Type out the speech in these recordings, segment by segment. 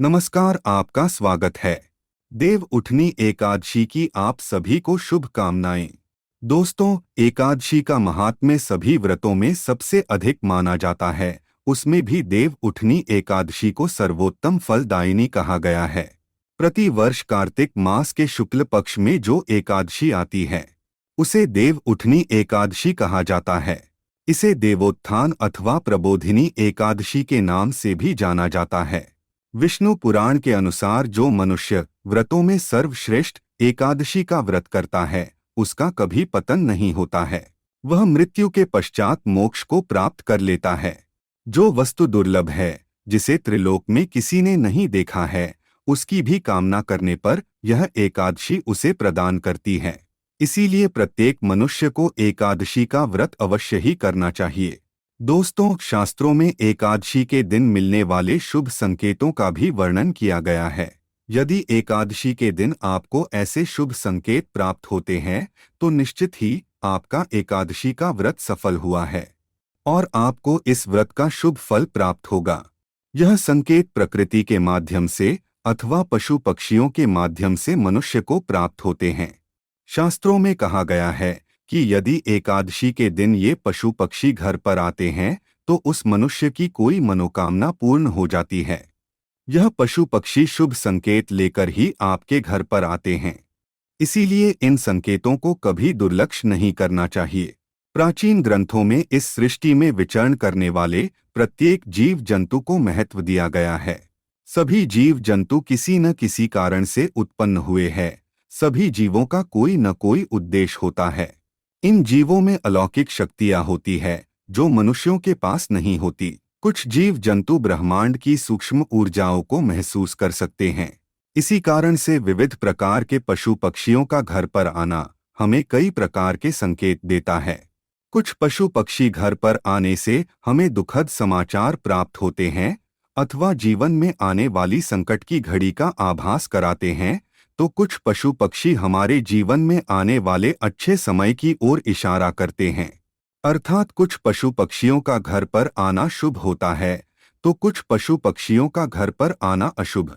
नमस्कार, आपका स्वागत है। देव उठनी एकादशी की आप सभी को शुभकामनाएं। दोस्तों, एकादशी का महात्म्य सभी व्रतों में सबसे अधिक माना जाता है। उसमें भी देव उठनी एकादशी को सर्वोत्तम फलदायिनी कहा गया है। प्रति वर्ष कार्तिक मास के शुक्ल पक्ष में जो एकादशी आती है उसे देव उठनी एकादशी कहा जाता है। इसे देवोत्थान अथवा प्रबोधिनी एकादशी के नाम से भी जाना जाता है। विष्णु पुराण के अनुसार जो मनुष्य व्रतों में सर्वश्रेष्ठ एकादशी का व्रत करता है उसका कभी पतन नहीं होता है। वह मृत्यु के पश्चात मोक्ष को प्राप्त कर लेता है। जो वस्तु दुर्लभ है, जिसे त्रिलोक में किसी ने नहीं देखा है, उसकी भी कामना करने पर यह एकादशी उसे प्रदान करती है। इसीलिए प्रत्येक मनुष्य को एकादशी का व्रत अवश्य ही करना चाहिए। दोस्तों, शास्त्रों में एकादशी के दिन मिलने वाले शुभ संकेतों का भी वर्णन किया गया है। यदि एकादशी के दिन आपको ऐसे शुभ संकेत प्राप्त होते हैं तो निश्चित ही आपका एकादशी का व्रत सफल हुआ है और आपको इस व्रत का शुभ फल प्राप्त होगा। यह संकेत प्रकृति के माध्यम से अथवा पशु पक्षियों के माध्यम से मनुष्य को प्राप्त होते हैं। शास्त्रों में कहा गया है कि यदि एकादशी के दिन ये पशु पक्षी घर पर आते हैं तो उस मनुष्य की कोई मनोकामना पूर्ण हो जाती है। यह पशु पक्षी शुभ संकेत लेकर ही आपके घर पर आते हैं। इसीलिए इन संकेतों को कभी दुर्लक्ष्य नहीं करना चाहिए। प्राचीन ग्रंथों में इस सृष्टि में विचरण करने वाले प्रत्येक जीव जंतु को महत्व दिया गया है। सभी जीव जंतु किसी न किसी कारण से उत्पन्न हुए हैं। सभी जीवों का कोई न कोई उद्देश्य होता है। इन जीवों में अलौकिक शक्तियां होती है जो मनुष्यों के पास नहीं होती। कुछ जीव जंतु ब्रह्मांड की सूक्ष्म ऊर्जाओं को महसूस कर सकते हैं। इसी कारण से विविध प्रकार के पशु पक्षियों का घर पर आना हमें कई प्रकार के संकेत देता है। कुछ पशु पक्षी घर पर आने से हमें दुखद समाचार प्राप्त होते हैं अथवा जीवन में आने वाली संकट की घड़ी का आभास कराते हैं, तो कुछ पशु पक्षी हमारे जीवन में आने वाले अच्छे समय की ओर इशारा करते हैं। अर्थात कुछ पशु पक्षियों का घर पर आना शुभ होता है तो कुछ पशु पक्षियों का घर पर आना अशुभ।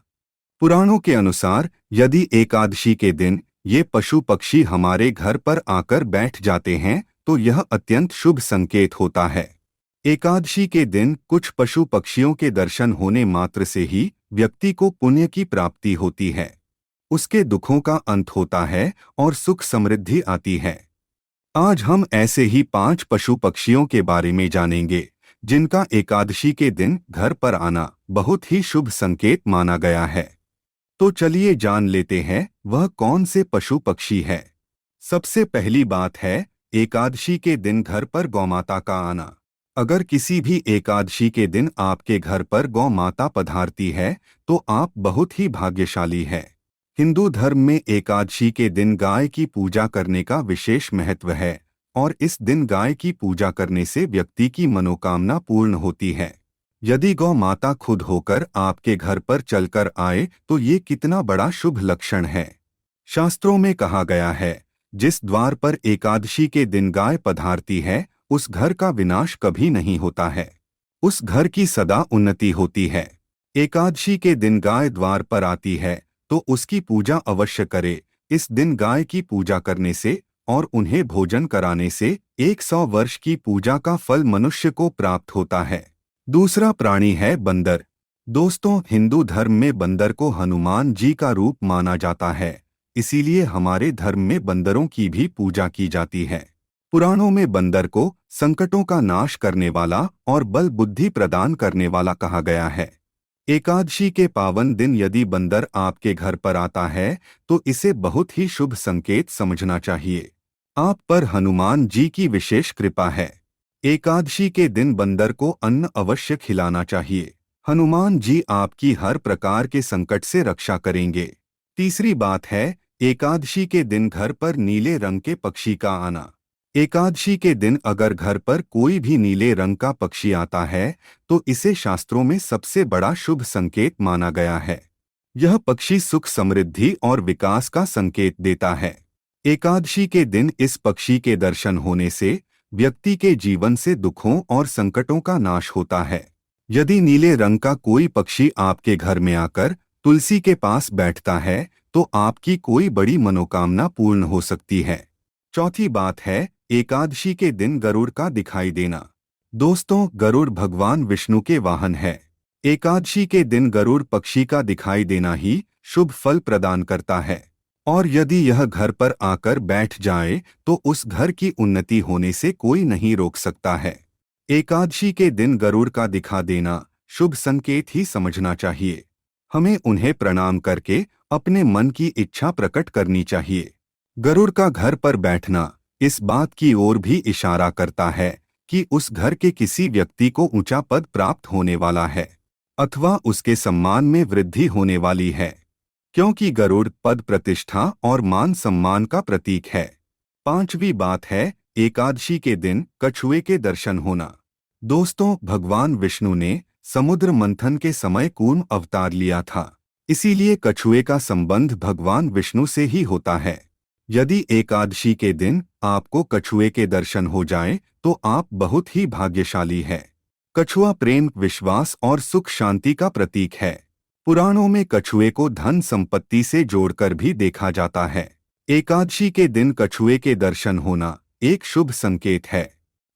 पुराणों के अनुसार यदि एकादशी के दिन ये पशु पक्षी हमारे घर पर आकर बैठ जाते हैं तो यह अत्यंत शुभ संकेत होता है। एकादशी के दिन कुछ पशु पक्षियों के दर्शन होने मात्र से ही व्यक्ति को पुण्य की प्राप्ति होती है। उसके दुखों का अंत होता है और सुख समृद्धि आती है। आज हम ऐसे ही 5 पशु पक्षियों के बारे में जानेंगे जिनका एकादशी के दिन घर पर आना बहुत ही शुभ संकेत माना गया है। तो चलिए जान लेते हैं वह कौन से पशु पक्षी है। सबसे पहली बात है एकादशी के दिन घर पर गौमाता का आना। अगर किसी भी एकादशी के दिन आपके घर पर गौ माता पधारती है तो आप बहुत ही भाग्यशाली है। हिंदू धर्म में एकादशी के दिन गाय की पूजा करने का विशेष महत्व है और इस दिन गाय की पूजा करने से व्यक्ति की मनोकामना पूर्ण होती है। यदि गौ माता खुद होकर आपके घर पर चलकर आए तो ये कितना बड़ा शुभ लक्षण है। शास्त्रों में कहा गया है जिस द्वार पर एकादशी के दिन गाय पधारती है उस घर का विनाश कभी नहीं होता है, उस घर की सदा उन्नति होती है। एकादशी के दिन गाय द्वार पर आती है तो उसकी पूजा अवश्य करे। इस दिन गाय की पूजा करने से और उन्हें भोजन कराने से 100 वर्ष की पूजा का फल मनुष्य को प्राप्त होता है। दूसरा प्राणी है बंदर। दोस्तों, हिंदू धर्म में बंदर को हनुमान जी का रूप माना जाता है। इसीलिए हमारे धर्म में बंदरों की भी पूजा की जाती है। पुराणों में बंदर को संकटों का नाश करने वाला और बल बुद्धि प्रदान करने वाला कहा गया है। एकादशी के पावन दिन यदि बंदर आपके घर पर आता है तो इसे बहुत ही शुभ संकेत समझना चाहिए। आप पर हनुमान जी की विशेष कृपा है। एकादशी के दिन बंदर को अन्न अवश्य खिलाना चाहिए। हनुमान जी आपकी हर प्रकार के संकट से रक्षा करेंगे। तीसरी बात है एकादशी के दिन घर पर नीले रंग के पक्षी का आना। एकादशी के दिन अगर घर पर कोई भी नीले रंग का पक्षी आता है तो इसे शास्त्रों में सबसे बड़ा शुभ संकेत माना गया है। यह पक्षी सुख समृद्धि और विकास का संकेत देता है। एकादशी के दिन इस पक्षी के दर्शन होने से व्यक्ति के जीवन से दुखों और संकटों का नाश होता है। यदि नीले रंग का कोई पक्षी आपके घर में आकर तुलसी के पास बैठता है तो आपकी कोई बड़ी मनोकामना पूर्ण हो सकती है। चौथी बात है एकादशी के दिन गरुड़ का दिखाई देना। दोस्तों, गरुड़ भगवान विष्णु के वाहन है। एकादशी के दिन गरुड़ पक्षी का दिखाई देना ही शुभ फल प्रदान करता है और यदि यह घर पर आकर बैठ जाए तो उस घर की उन्नति होने से कोई नहीं रोक सकता है। एकादशी के दिन गरुड़ का दिखा देना शुभ संकेत ही समझना चाहिए। हमें उन्हें प्रणाम करके अपने मन की इच्छा प्रकट करनी चाहिए। गरुड़ का घर पर बैठना इस बात की ओर भी इशारा करता है कि उस घर के किसी व्यक्ति को ऊंचा पद प्राप्त होने वाला है अथवा उसके सम्मान में वृद्धि होने वाली है, क्योंकि गरुड़ पद प्रतिष्ठा और मान सम्मान का प्रतीक है। पांचवी बात है एकादशी के दिन कछुए के दर्शन होना। दोस्तों, भगवान विष्णु ने समुद्र मंथन के समय कूर्म अवतार लिया था, इसीलिए कछुए का संबंध भगवान विष्णु से ही होता है। यदि एकादशी के दिन आपको कछुए के दर्शन हो जाएं, तो आप बहुत ही भाग्यशाली हैं। कछुआ प्रेम, विश्वास और सुख शांति का प्रतीक है। पुराणों में कछुए को धन संपत्ति से जोड़कर भी देखा जाता है। एकादशी के दिन कछुए के दर्शन होना एक शुभ संकेत है।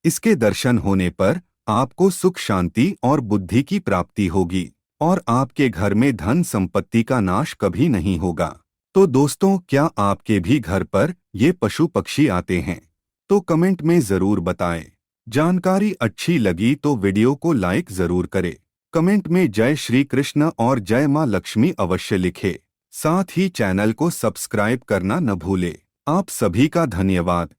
इसके दर्शन होने पर आपको सुख शांति और बुद्धि की प्राप्ति होगी और आपके घर में धन संपत्ति का नाश कभी नहीं होगा। तो दोस्तों, क्या आपके भी घर पर ये पशु पक्षी आते हैं? तो कमेंट में जरूर बताएं। जानकारी अच्छी लगी तो वीडियो को लाइक जरूर करें। कमेंट में जय श्री कृष्ण और जय मां लक्ष्मी अवश्य लिखें। साथ ही चैनल को सब्सक्राइब करना न भूलें। आप सभी का धन्यवाद।